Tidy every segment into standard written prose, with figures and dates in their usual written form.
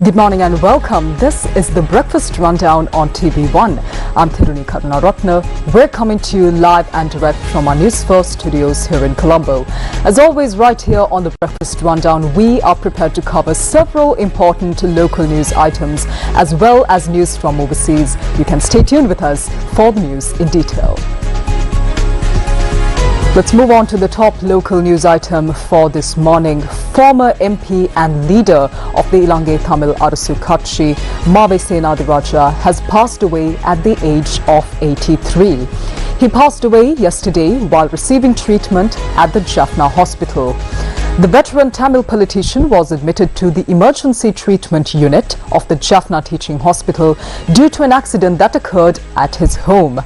Good morning and welcome. This is the Breakfast Rundown on TV1. I'm Therunee Karunaratne. We're coming to you live and direct from our Newsfirst studios here in Colombo. As always, right here on the Breakfast Rundown, we are prepared to cover several important local news items as well as news from overseas. You can stay tuned with us for the news in detail. Let's move on to the top local news item for this morning. Former MP and leader of the Lanka Tamil Arasu Katchi, Mavai Senathirajah, has passed away at the age of 83. He passed away yesterday while receiving treatment at the Jaffna hospital. The veteran Tamil politician was admitted to the emergency treatment unit of the Jaffna teaching hospital due to an accident that occurred at his home.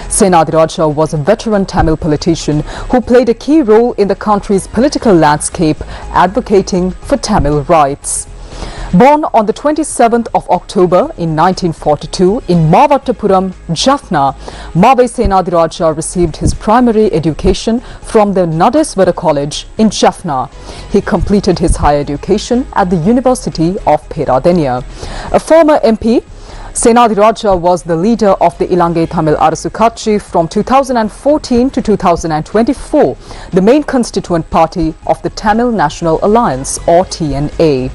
Senathirajah was a veteran Tamil politician who played a key role in the country's political landscape, advocating for Tamil rights. Born on the 27th of October in 1942 in Mavattapuram, Jaffna, Mavai Senathirajah received his primary education from the Nadeswara College in Jaffna. He completed his higher education at the University of Peradeniya. A former MP, Senathirajah was the leader of the Lanka Tamil Arasu Katchi from 2014 to 2024, the main constituent party of the Tamil National Alliance or TNA.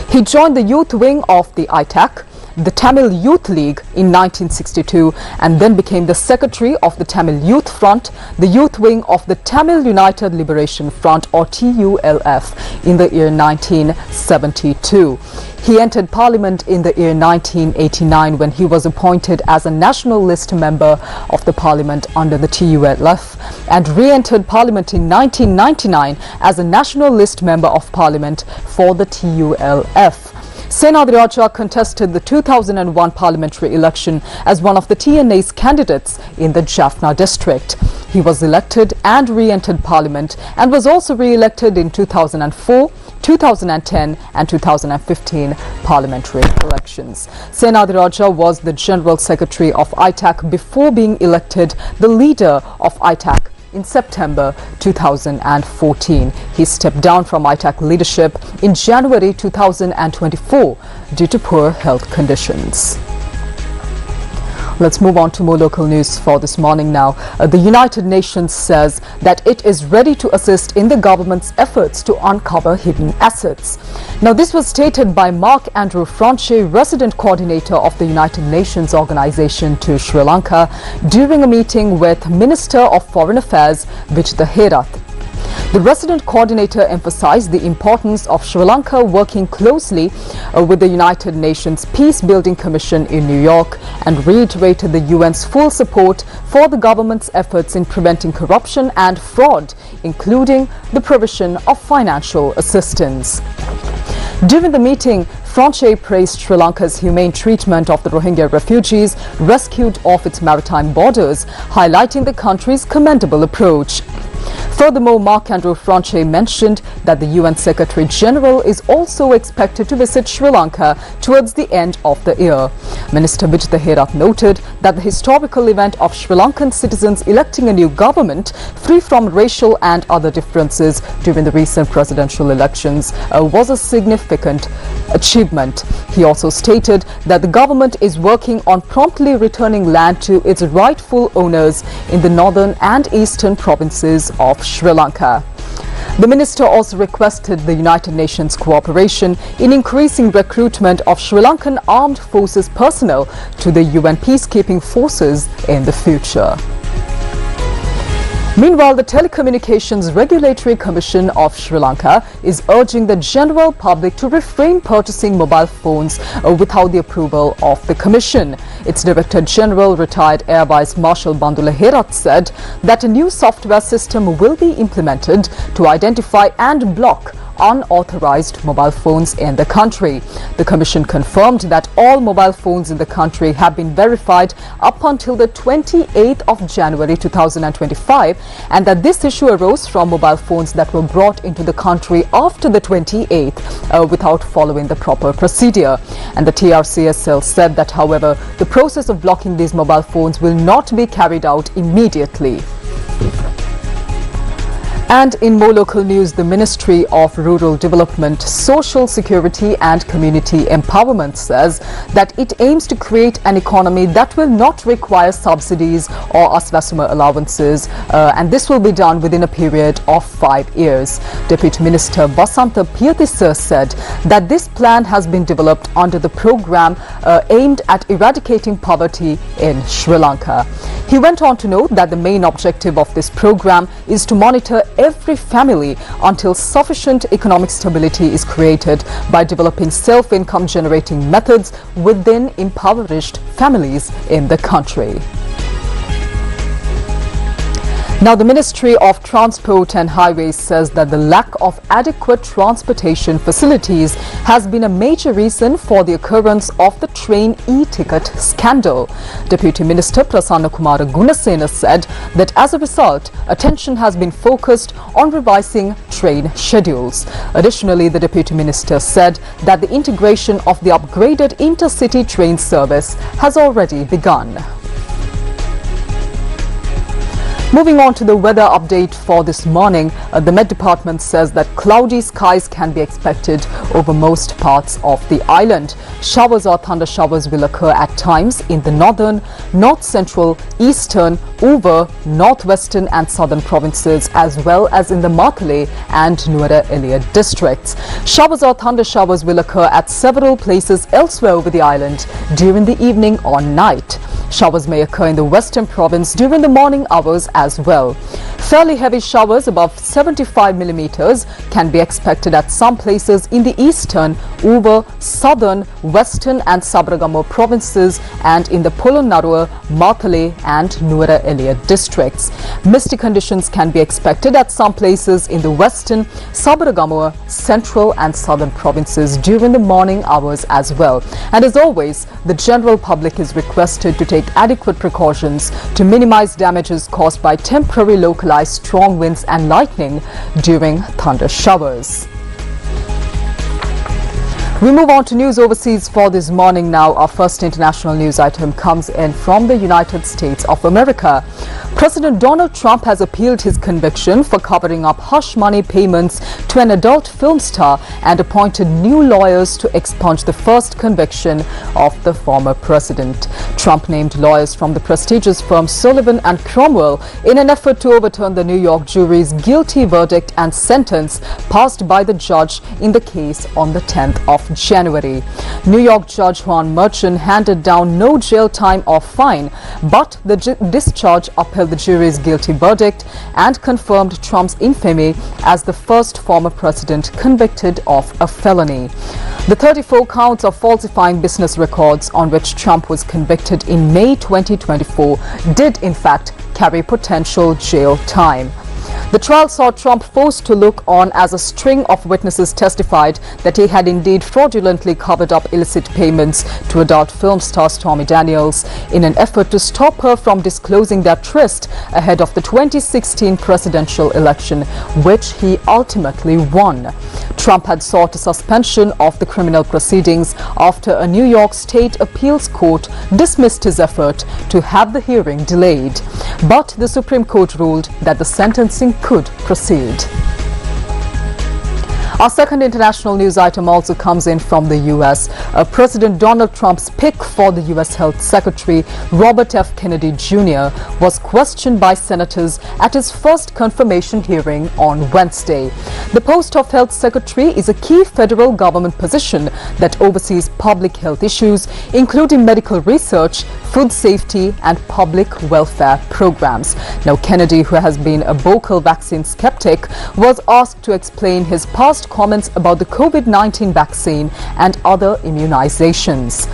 He joined the youth wing of the ITAC, the Tamil Youth League, in 1962 and then became the secretary of the Tamil Youth Front, the youth wing of the Tamil United Liberation Front or TULF in the year 1972. He entered Parliament in the year 1989 when he was appointed as a National List member of the Parliament under the TULF and re-entered Parliament in 1999 as a National List member of Parliament for the TULF. Senathirajah contested the 2001 parliamentary election as one of the TNA's candidates in the Jaffna district. He was elected and re-entered Parliament and was also re-elected in 2004, 2010 and 2015 parliamentary elections. Senathirajah was the General Secretary of ITAC before being elected the leader of ITAC in September 2014. He stepped down from ITAC leadership in January 2024 due to poor health conditions. Let's move on to more local news for this morning now. The United Nations says that it is ready to assist in the government's efforts to uncover hidden assets. Now, this was stated by Mark Andrew Franche, resident coordinator of the United Nations organization to Sri Lanka, during a meeting with Minister of Foreign Affairs Vijay Herath. The resident coordinator emphasized the importance of Sri Lanka working closely with the United Nations Peace Building Commission in New York and reiterated the UN's full support for the government's efforts in preventing corruption and fraud, including the provision of financial assistance. During the meeting, Franche praised Sri Lanka's humane treatment of the Rohingya refugees rescued off its maritime borders, highlighting the country's commendable approach. Furthermore, Mark Andrew Franche mentioned that the UN Secretary General is also expected to visit Sri Lanka towards the end of the year. Minister Vijay Herath noted that the historical event of Sri Lankan citizens electing a new government free from racial and other differences during the recent presidential elections was a significant achievement. He also stated that the government is working on promptly returning land to its rightful owners in the northern and eastern provinces of Sri Lanka. The minister also requested the United Nations cooperation in increasing recruitment of Sri Lankan armed forces personnel to the UN peacekeeping forces in the future. Meanwhile, the Telecommunications Regulatory Commission of Sri Lanka is urging the general public to refrain purchasing mobile phones without the approval of the Commission. Its Director General, retired Air Vice Marshal Bandula Herath, said that a new software system will be implemented to identify and block unauthorized mobile phones in the country. The Commission confirmed that all mobile phones in the country have been verified up until the 28th of January 2025 and that this issue arose from mobile phones that were brought into the country after the 28th without following the proper procedure. And the TRCSL said that, however, the process of blocking these mobile phones will not be carried out immediately. And in more local news, the Ministry of Rural Development, Social Security and Community Empowerment says that it aims to create an economy that will not require subsidies or asvasuma allowances, and this will be done within a period of 5 years. Deputy Minister Basanta Piyatissa said that this plan has been developed under the program aimed at eradicating poverty in Sri Lanka. He went on to note that the main objective of this program is to monitor every family until sufficient economic stability is created by developing self-income generating methods within impoverished families in the country. Now, the Ministry of Transport and Highways says that the lack of adequate transportation facilities has been a major reason for the occurrence of the train e-ticket scandal. Deputy Minister Prasanna Kumara Gunasena said that as a result, attention has been focused on revising train schedules. Additionally, the Deputy Minister said that the integration of the upgraded intercity train service has already begun. Moving on to the weather update for this morning, the Met Department says that cloudy skies can be expected over most parts of the island. Showers or thunder showers will occur at times in the northern, north central, eastern, over, northwestern and southern provinces, as well as in the Matale and Nuwara Eliya districts. Showers or thunder showers will occur at several places elsewhere over the island during the evening or night. Showers may occur in the western province during the morning hours as well. Fairly heavy showers above 75 millimeters can be expected at some places in the eastern, Uva, southern, western and Sabaragamuwa provinces and in the Polonnaruwa, Matale and Nuwara Eliya districts. Misty conditions can be expected at some places in the western, Sabaragamuwa, central and southern provinces during the morning hours as well. And as always, the general public is requested to take adequate precautions to minimize damages caused by temporary localized strong winds and lightning during thunder showers. We move on to news overseas for this morning now. Our first international news item comes in from the United States of America. President Donald Trump has appealed his conviction for covering up hush money payments to an adult film star and appointed new lawyers to expunge the first conviction of the former president. Trump named lawyers from the prestigious firm Sullivan and Cromwell in an effort to overturn the New York jury's guilty verdict and sentence passed by the judge in the case on the 10th of January. New York Judge Juan Merchan handed down no jail time or fine, but the discharge upheld the jury's guilty verdict and confirmed Trump's infamy as the first former president convicted of a felony. The 34 counts of falsifying business records on which Trump was convicted in May 2024 did in fact carry potential jail time. The trial saw Trump forced to look on as a string of witnesses testified that he had indeed fraudulently covered up illicit payments to adult film star Stormy Daniels in an effort to stop her from disclosing their tryst ahead of the 2016 presidential election, which he ultimately won. Trump had sought a suspension of the criminal proceedings after a New York State appeals court dismissed his effort to have the hearing delayed. But the Supreme Court ruled that the sentencing could proceed. Our second international news item also comes in from the U.S. President Donald Trump's pick for the U.S. Health Secretary, Robert F. Kennedy Jr., was questioned by senators at his first confirmation hearing on Wednesday. The post of Health Secretary is a key federal government position that oversees public health issues, including medical research, food safety and public welfare programs. Now, Kennedy, who has been a vocal vaccine skeptic, was asked to explain his past comments about the COVID-19 vaccine and other immunizations.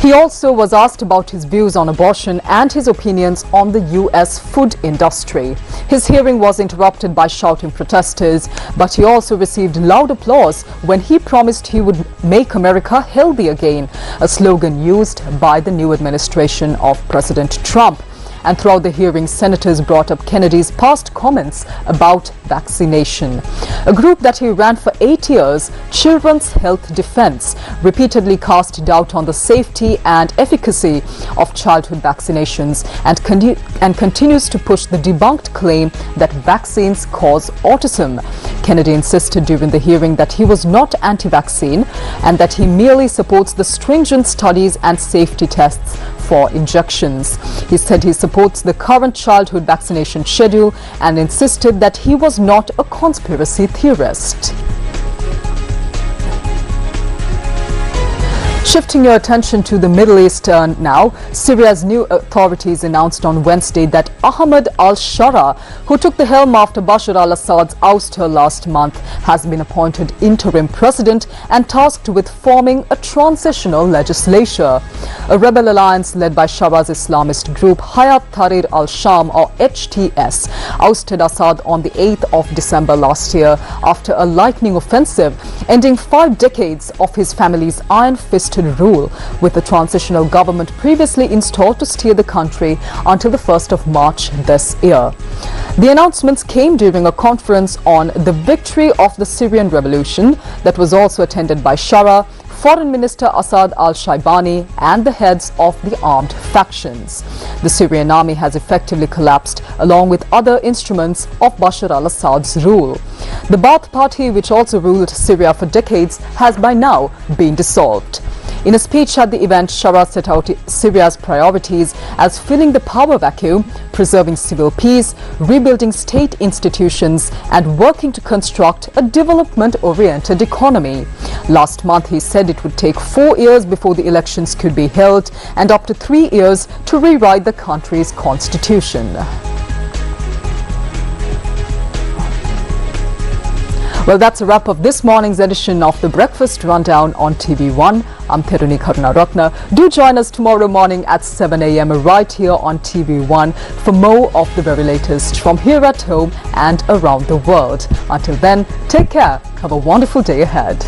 He also was asked about his views on abortion and his opinions on the U.S. food industry. His hearing was interrupted by shouting protesters, but he also received loud applause when he promised he would make America healthy again, a slogan used by the new administration of President Trump. and throughout the hearing, senators brought up Kennedy's past comments about vaccination. A group that he ran for 8 years, Children's Health Defense, repeatedly cast doubt on the safety and efficacy of childhood vaccinations and continues to push the debunked claim that vaccines cause autism. Kennedy insisted during the hearing that he was not anti-vaccine and that he merely supports the stringent studies and safety tests for injections. He said he supports the current childhood vaccination schedule and insisted that he was not a conspiracy theorist. Shifting your attention to the Middle East now, Syria's new authorities announced on Wednesday that Ahmed al-Shara, who took the helm after Bashar al-Assad's ouster last month, has been appointed interim president and tasked with forming a transitional legislature. A rebel alliance led by Shara's Islamist group Hayat Tahrir al-Sham, or HTS, ousted Assad on the 8th of December last year after a lightning offensive, ending 5 decades of his family's iron-fisted rule, with the transitional government previously installed to steer the country until the 1st of March this year. The announcements came during a conference on the victory of the Syrian revolution that was also attended by Shara, Foreign Minister Asad al-Shaibani and the heads of the armed factions. The Syrian army has effectively collapsed along with other instruments of Bashar al-Assad's rule. The Ba'ath Party, which also ruled Syria for decades, has by now been dissolved. In a speech at the event, Shara set out Syria's priorities as filling the power vacuum, preserving civil peace, rebuilding state institutions, and working to construct a development-oriented economy. Last month, he said it would take 4 years before the elections could be held and up to 3 years to rewrite the country's constitution. Well, that's a wrap of this morning's edition of the Breakfast Rundown on TV1. I'm Therunee Karunaratne. Do join us tomorrow morning at 7 a.m. right here on TV1 for more of the very latest from here at home and around the world. Until then, take care. Have a wonderful day ahead.